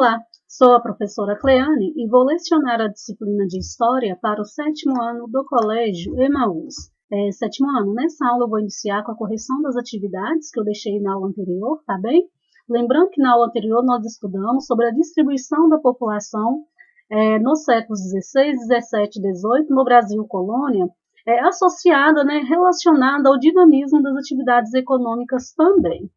Olá, sou a professora Cleane e vou lecionar a disciplina de História para o 7º ano do Colégio Emaús. 7º ano, nessa aula eu vou iniciar com a correção das atividades que eu deixei na aula anterior, tá bem? Lembrando que na aula anterior nós estudamos sobre a distribuição da população nos séculos XVI, XVII e XVIII no Brasil colônia, associada, relacionada ao dinamismo das atividades econômicas também.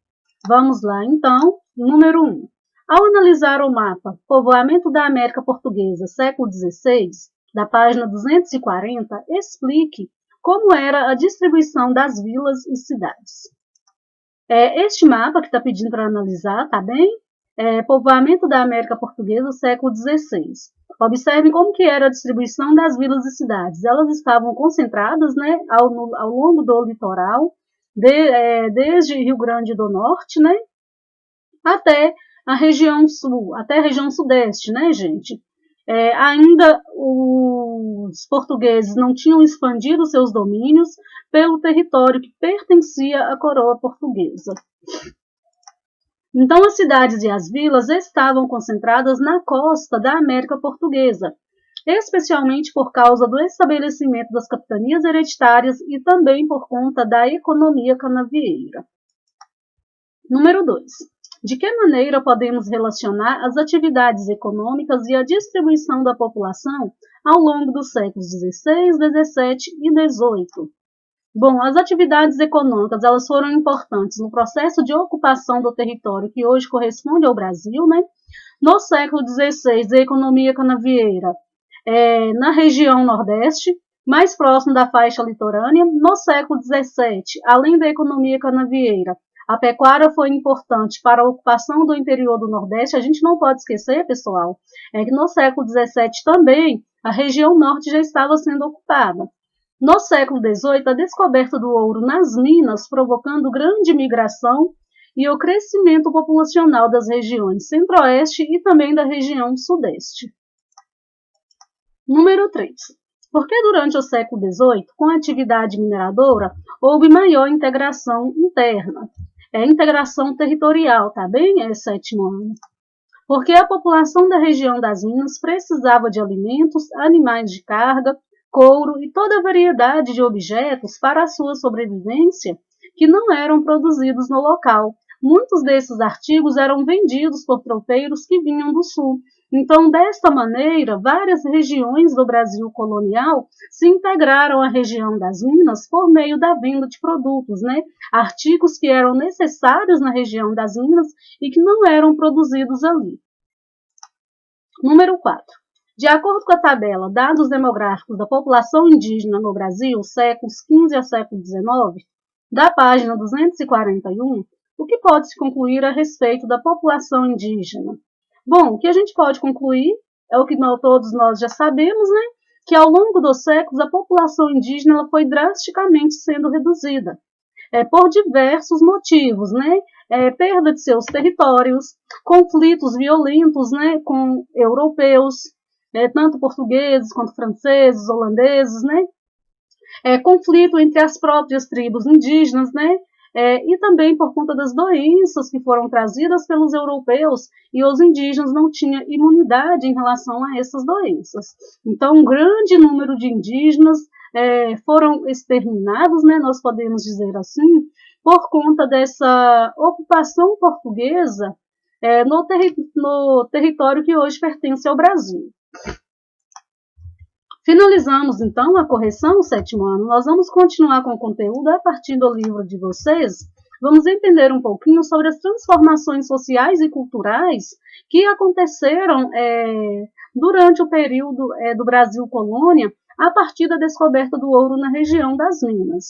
Vamos lá, então, número 1. Ao analisar o mapa Povoamento da América Portuguesa, século XVI, da página 240, explique como era a distribuição das vilas e cidades. Este mapa que está pedindo para analisar, tá bem? Povoamento da América Portuguesa, século XVI. Observem como que era a distribuição das vilas e cidades. Elas estavam concentradas, ao longo do litoral, desde Rio Grande do Norte, até a região sul, até a região sudeste, gente? Ainda os portugueses não tinham expandido seus domínios pelo território que pertencia à coroa portuguesa. Então, as cidades e as vilas estavam concentradas na costa da América Portuguesa, especialmente por causa do estabelecimento das capitanias hereditárias e também por conta da economia canavieira. Número 2. De que maneira podemos relacionar as atividades econômicas e a distribuição da população ao longo dos séculos XVI, XVII e XVIII? Bom, as atividades econômicas elas foram importantes no processo de ocupação do território que hoje corresponde ao Brasil, No século XVI, a economia canavieira na região nordeste, mais próximo da faixa litorânea. No século XVII, além da economia canavieira, a pecuária foi importante para a ocupação do interior do Nordeste. A gente não pode esquecer, pessoal, que no século XVII também a região norte já estava sendo ocupada. No século XVIII, a descoberta do ouro nas minas, provocando grande migração e o crescimento populacional das regiões centro-oeste e também da região sudeste. Número 3. Por que durante o século XVIII, com a atividade mineradora, houve maior integração interna? Integração territorial, tá bem? 7º ano. Porque a população da região das minas precisava de alimentos, animais de carga, couro e toda a variedade de objetos para a sua sobrevivência que não eram produzidos no local. Muitos desses artigos eram vendidos por tropeiros que vinham do sul. Então, desta maneira, várias regiões do Brasil colonial se integraram à região das minas por meio da venda de produtos, Artigos que eram necessários na região das minas e que não eram produzidos ali. Número 4. De acordo com a tabela Dados Demográficos da População Indígena no Brasil, séculos XV a século XIX, da página 241, o que pode-se concluir a respeito da população indígena? Bom, o que a gente pode concluir é o que todos nós já sabemos, que ao longo dos séculos a população indígena ela foi drasticamente sendo reduzida, por diversos motivos, perda de seus territórios, conflitos violentos, com europeus, tanto portugueses quanto franceses, holandeses, conflito entre as próprias tribos indígenas, e também por conta das doenças que foram trazidas pelos europeus e os indígenas não tinham imunidade em relação a essas doenças. Então, um grande número de indígenas foram exterminados, nós podemos dizer assim, por conta dessa ocupação portuguesa no território que hoje pertence ao Brasil. Finalizamos, então, a correção, 7º ano. Nós vamos continuar com o conteúdo a partir do livro de vocês. Vamos entender um pouquinho sobre as transformações sociais e culturais que aconteceram durante o período do Brasil colônia, a partir da descoberta do ouro na região das minas.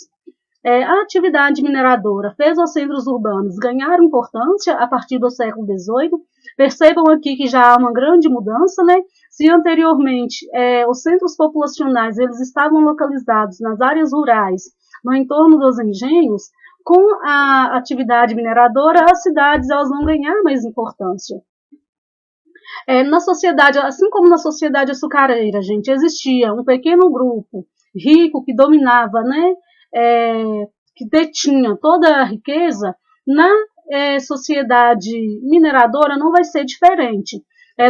A atividade mineradora fez os centros urbanos ganhar importância a partir do século XVIII. Percebam aqui que já há uma grande mudança, Se anteriormente os centros populacionais eles estavam localizados nas áreas rurais, no entorno dos engenhos, com a atividade mineradora, as cidades elas vão ganhar mais importância. Na sociedade, assim como na sociedade açucareira, existia um pequeno grupo rico que dominava, que detinha toda a riqueza. Na sociedade mineradora não vai ser diferente.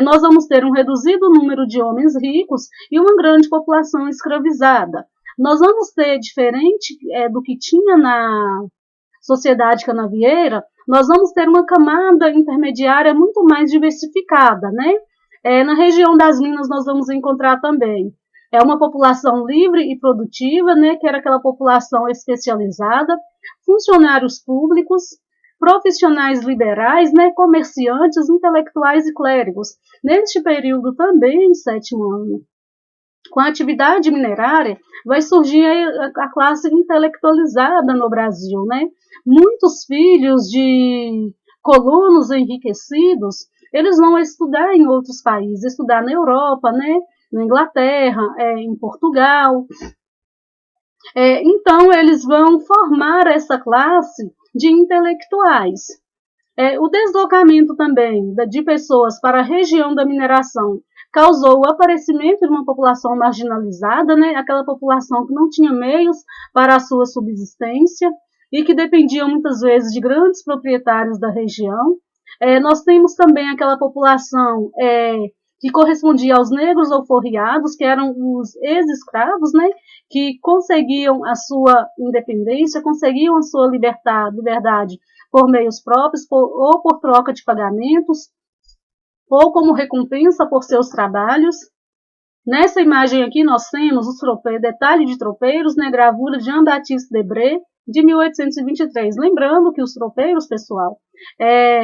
Nós vamos ter um reduzido número de homens ricos e uma grande população escravizada. Nós vamos ter, diferente do que tinha na sociedade canavieira, nós vamos ter uma camada intermediária muito mais diversificada, né? Na região das minas nós vamos encontrar também uma população livre e produtiva, né? Que era aquela população especializada, funcionários públicos, profissionais liberais, né? Comerciantes, intelectuais e clérigos. Neste período também, sétimo ano, com a atividade minerária, vai surgir a classe intelectualizada no Brasil, né? Muitos filhos de colonos enriquecidos, eles vão estudar em outros países, estudar na Europa, né? Na Inglaterra, em Portugal. Então, eles vão formar essa classe de intelectuais. O deslocamento também de pessoas para a região da mineração causou o aparecimento de uma população marginalizada, né? Aquela população que não tinha meios para a sua subsistência e que dependia muitas vezes de grandes proprietários da região. Nós temos também aquela população que correspondia aos negros alforriados, que eram os ex-escravos, né? Que conseguiam a sua independência, conseguiam a sua liberdade por meios próprios, ou por troca de pagamentos, ou como recompensa por seus trabalhos. Nessa imagem aqui nós temos os tropeiros, detalhe de tropeiros, né, gravura de Jean-Baptiste Debré, de 1823. Lembrando que os tropeiros, pessoal,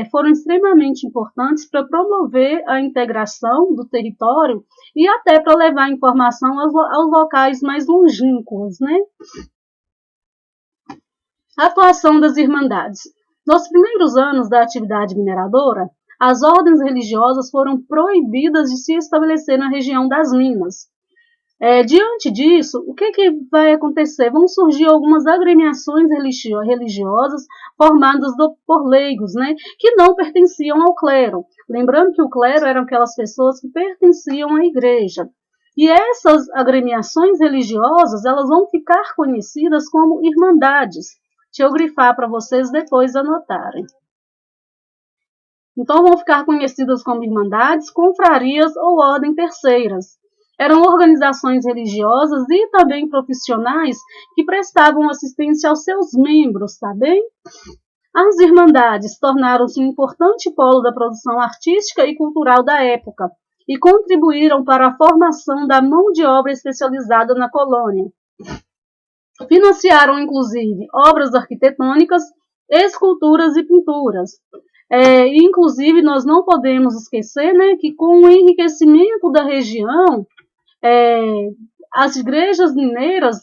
foram extremamente importantes para promover a integração do território e até para levar informação aos locais mais longínquos, né? A atuação das irmandades. Nos primeiros anos da atividade mineradora, as ordens religiosas foram proibidas de se estabelecer na região das minas. Diante disso, o que vai acontecer? Vão surgir algumas agremiações religiosas formadas por leigos, né, que não pertenciam ao clero. Lembrando que o clero eram aquelas pessoas que pertenciam à igreja. E essas agremiações religiosas, elas vão ficar conhecidas como irmandades. Deixa eu grifar para vocês depois anotarem. Então, vão ficar conhecidas como irmandades, confrarias ou ordem terceiras. Eram organizações religiosas e também profissionais que prestavam assistência aos seus membros, tá bem? As irmandades tornaram-se um importante polo da produção artística e cultural da época e contribuíram para a formação da mão de obra especializada na colônia. Financiaram, inclusive, obras arquitetônicas, esculturas e pinturas. Inclusive, nós não podemos esquecer, né, que com o enriquecimento da região, as igrejas mineiras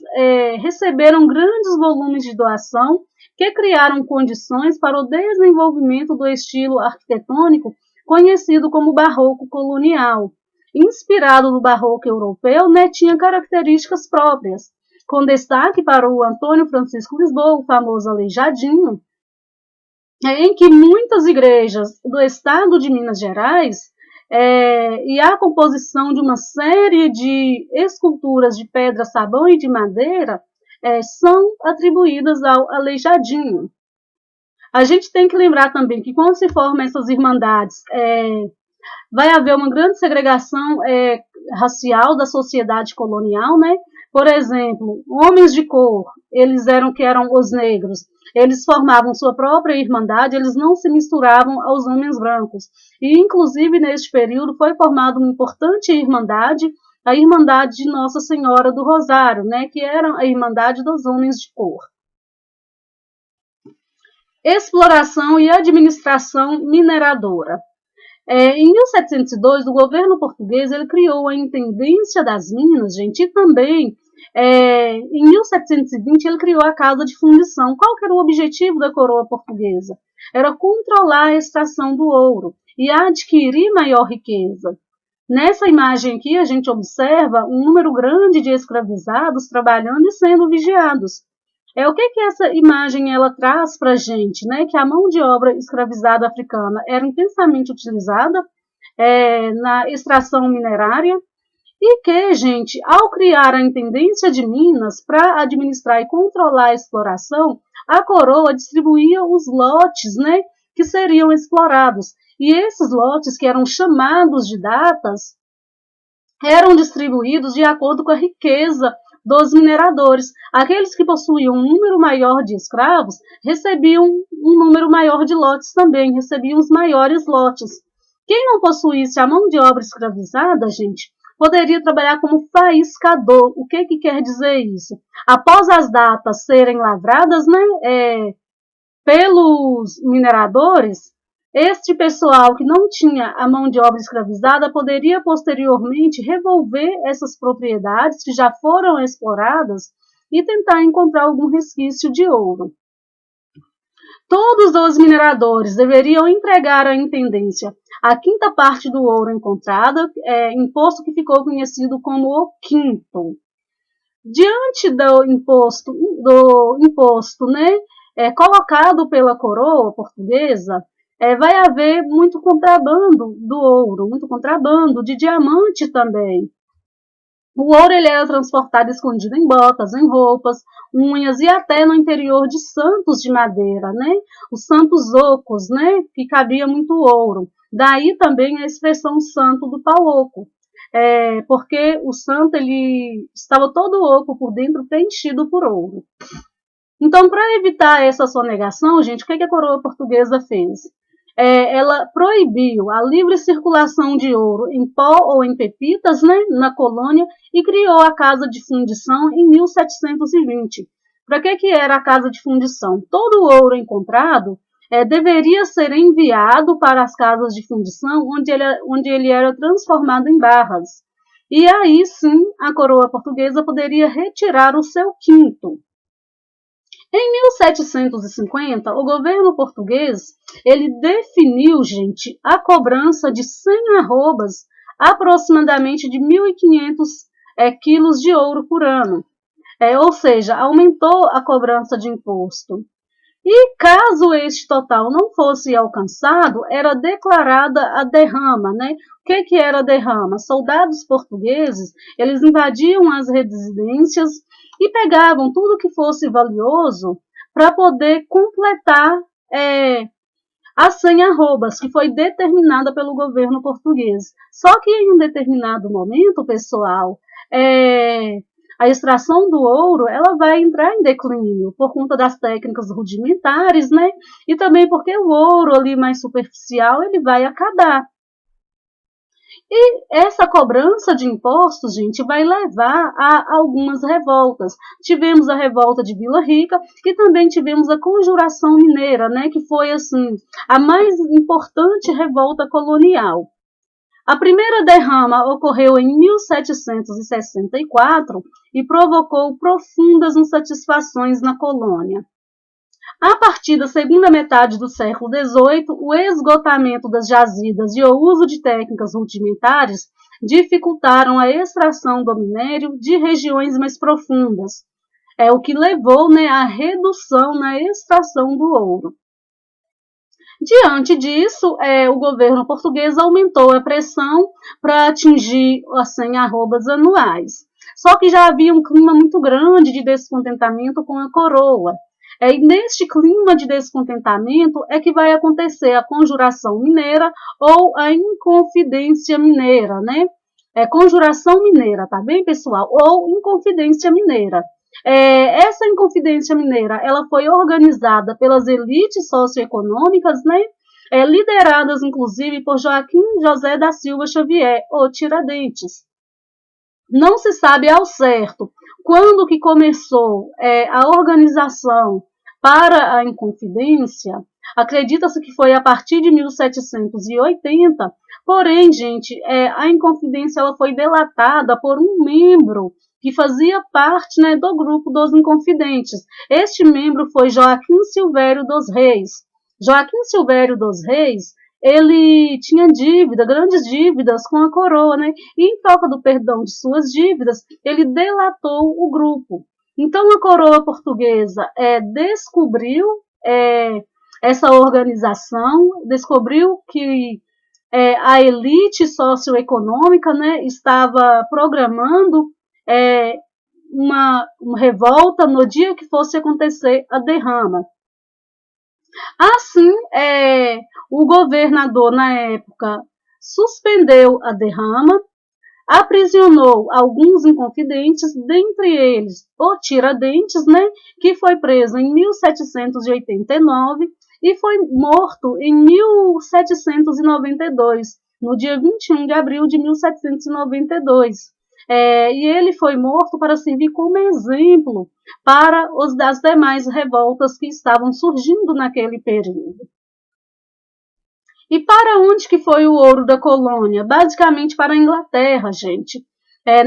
receberam grandes volumes de doação que criaram condições para o desenvolvimento do estilo arquitetônico conhecido como barroco colonial. Inspirado no barroco europeu, né, tinha características próprias, com destaque para o Antônio Francisco Lisboa, o famoso Aleijadinho, em que muitas igrejas do estado de Minas Gerais e a composição de uma série de esculturas de pedra, sabão e de madeira são atribuídas ao Aleijadinho. A gente tem que lembrar também que quando se formam essas irmandades, vai haver uma grande segregação racial da sociedade colonial, né? Por exemplo, homens de cor, que eram os negros, eles formavam sua própria irmandade, eles não se misturavam aos homens brancos. E, inclusive, neste período, foi formada uma importante irmandade, a Irmandade de Nossa Senhora do Rosário, né, que era a Irmandade dos Homens de Cor. Exploração e administração mineradora. Em 1702, o governo português ele criou a Intendência das Minas, gente, e também em 1720 ele criou a Casa de Fundição. Qual que era o objetivo da coroa portuguesa? Era controlar a extração do ouro e adquirir maior riqueza. Nessa imagem aqui a gente observa um número grande de escravizados trabalhando e sendo vigiados. O que essa imagem ela traz para a gente, né? Que a mão de obra escravizada africana era intensamente utilizada na extração minerária e que, gente, ao criar a Intendência de Minas para administrar e controlar a exploração, a coroa distribuía os lotes, né, que seriam explorados E esses lotes, que eram chamados de datas, eram distribuídos de acordo com a riqueza dos mineradores. Aqueles que possuíam um número maior de escravos recebiam um número maior de lotes também, recebiam os maiores lotes. Quem não possuísse a mão de obra escravizada, gente, poderia trabalhar como faiscador. O que quer dizer isso? Após as datas serem lavradas, né, pelos mineradores, este pessoal que não tinha a mão de obra escravizada poderia posteriormente revolver essas propriedades que já foram exploradas e tentar encontrar algum resquício de ouro. Todos os mineradores deveriam entregar à intendência a quinta parte do ouro encontrado, imposto que ficou conhecido como o quinto. Diante do imposto, né, colocado pela coroa portuguesa, vai haver muito contrabando do ouro, muito contrabando de diamante também. O ouro ele era transportado escondido em botas, em roupas, unhas e até no interior de santos de madeira, né? Os santos ocos, né? Que cabia muito ouro. Daí também a expressão santo do pau oco. Porque o santo ele estava todo oco por dentro, preenchido por ouro. Então, para evitar essa sonegação, gente, o que a coroa portuguesa fez? Ela proibiu a livre circulação de ouro em pó ou em pepitas, né, na colônia, e criou a Casa de Fundição em 1720. Para que era a Casa de Fundição? Todo o ouro encontrado deveria ser enviado para as casas de fundição, onde ele era transformado em barras. E aí sim a coroa portuguesa poderia retirar o seu quinto. Em 1750, o governo português ele definiu, gente, a cobrança de 100 arrobas, aproximadamente de 1.500 quilos de ouro por ano. Ou seja, aumentou a cobrança de imposto. E caso este total não fosse alcançado, era declarada a derrama, né? O que era a derrama? Soldados portugueses, eles invadiam as residências e pegavam tudo que fosse valioso para poder completar as 100 arrobas, que foi determinada pelo governo português. Só que em um determinado momento, pessoal, a extração do ouro ela vai entrar em declínio por conta das técnicas rudimentares, né? E também porque o ouro ali mais superficial ele vai acabar. E essa cobrança de impostos, gente, vai levar a algumas revoltas. Tivemos a revolta de Vila Rica e também tivemos a Conjuração Mineira, né, que foi assim a mais importante revolta colonial. A primeira derrama ocorreu em 1764 e provocou profundas insatisfações na colônia. A partir da segunda metade do século XVIII, o esgotamento das jazidas e o uso de técnicas rudimentares dificultaram a extração do minério de regiões mais profundas, o que levou, né, à redução na extração do ouro. Diante disso, o governo português aumentou a pressão para atingir as 100 arrobas anuais. Só que já havia um clima muito grande de descontentamento com a coroa. E neste clima de descontentamento é que vai acontecer a conjuração mineira ou a inconfidência mineira, né? Conjuração mineira, tá bem, pessoal? Ou inconfidência mineira. Essa Inconfidência Mineira ela foi organizada pelas elites socioeconômicas, né? Lideradas, inclusive, por Joaquim José da Silva Xavier, ou Tiradentes. Não se sabe ao certo quando que começou a organização para a Inconfidência. Acredita-se que foi a partir de 1780, porém, gente, a Inconfidência ela foi delatada por um membro que fazia parte, né, do grupo dos Inconfidentes. Este membro foi Joaquim Silvério dos Reis. Joaquim Silvério dos Reis, ele tinha grandes dívidas com a coroa, né? E em troca do perdão de suas dívidas, ele delatou o grupo. Então a coroa portuguesa descobriu essa organização, descobriu que a elite socioeconômica, né, estava programando uma revolta no dia que fosse acontecer a derrama. Assim, o governador, na época, suspendeu a derrama, aprisionou alguns inconfidentes, dentre eles o Tiradentes, né, que foi preso em 1789 e foi morto em 1792, no dia 21 de abril de 1792. E ele foi morto para servir como exemplo para os das demais revoltas que estavam surgindo naquele período. E para onde que foi o ouro da colônia? Basicamente para a Inglaterra, gente.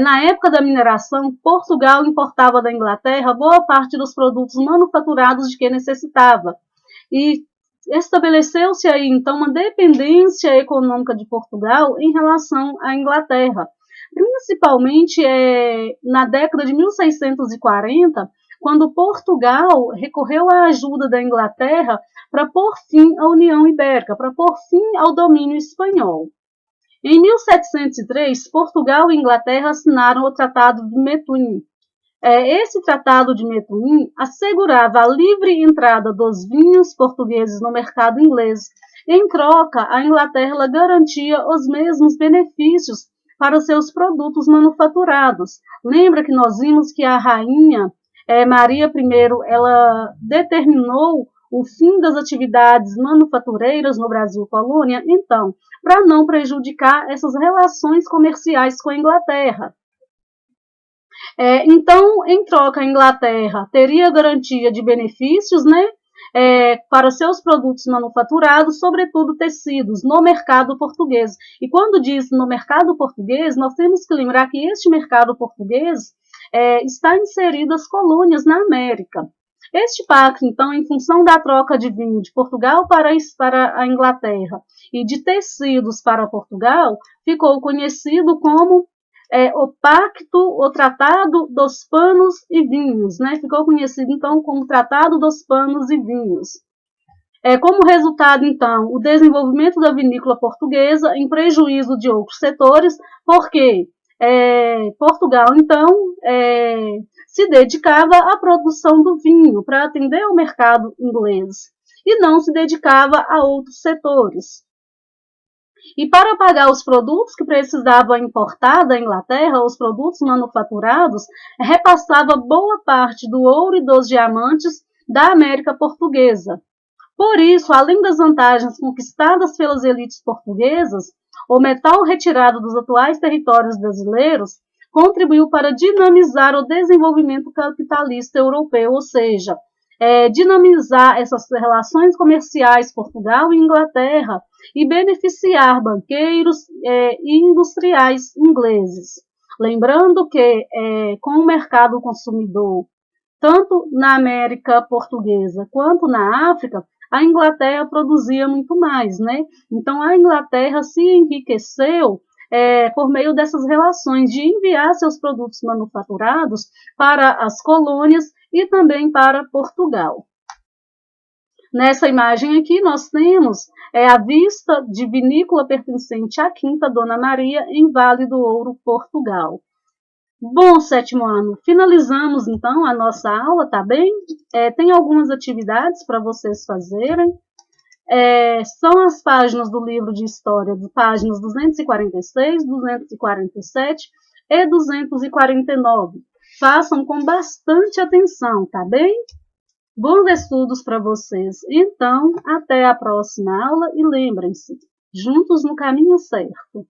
Na época da mineração, Portugal importava da Inglaterra boa parte dos produtos manufaturados de que necessitava. E estabeleceu-se aí, então, uma dependência econômica de Portugal em relação à Inglaterra. Principalmente na década de 1640, quando Portugal recorreu à ajuda da Inglaterra para pôr fim à União Ibérica, para pôr fim ao domínio espanhol. Em 1703, Portugal e Inglaterra assinaram o Tratado de Methuen. Esse Tratado de Methuen assegurava a livre entrada dos vinhos portugueses no mercado inglês. Em troca, a Inglaterra garantia os mesmos benefícios para os seus produtos manufaturados. Lembra que nós vimos que a rainha Maria I, ela determinou o fim das atividades manufatureiras no Brasil colônia? Então, para não prejudicar essas relações comerciais com a Inglaterra. Então, em troca, a Inglaterra teria garantia de benefícios, né, para seus produtos manufaturados, sobretudo tecidos, no mercado português. E quando diz no mercado português, nós temos que lembrar que este mercado português está inserido as colônias na América. Este pacto, então, em função da troca de vinho de Portugal para a Inglaterra e de tecidos para Portugal, ficou conhecido como o pacto, o Tratado dos Panos e Vinhos, né? Ficou conhecido, então, como Tratado dos Panos e Vinhos. Como resultado, então, o desenvolvimento da vinícola portuguesa em prejuízo de outros setores, porque Portugal, então, se dedicava à produção do vinho para atender ao mercado inglês e não se dedicava a outros setores. E para pagar os produtos que precisava importar da Inglaterra, os produtos manufaturados, repassava boa parte do ouro e dos diamantes da América portuguesa. Por isso, além das vantagens conquistadas pelas elites portuguesas, o metal retirado dos atuais territórios brasileiros contribuiu para dinamizar o desenvolvimento capitalista europeu, ou seja, dinamizar essas relações comerciais Portugal e Inglaterra e beneficiar banqueiros e industriais ingleses. Lembrando que, com o mercado consumidor, tanto na América portuguesa quanto na África, a Inglaterra produzia muito mais, né? Então, a Inglaterra se enriqueceu por meio dessas relações de enviar seus produtos manufaturados para as colônias e também para Portugal. Nessa imagem aqui, nós temos a vista de vinícola pertencente à Quinta Dona Maria, em Vale do Ouro, Portugal. Bom, sétimo ano, finalizamos então a nossa aula, tá bem? Tem algumas atividades para vocês fazerem. São as páginas do livro de história, páginas 246, 247 e 249. Façam com bastante atenção, tá bem? Bons estudos para vocês. Então, até a próxima aula e lembrem-se, juntos no caminho certo.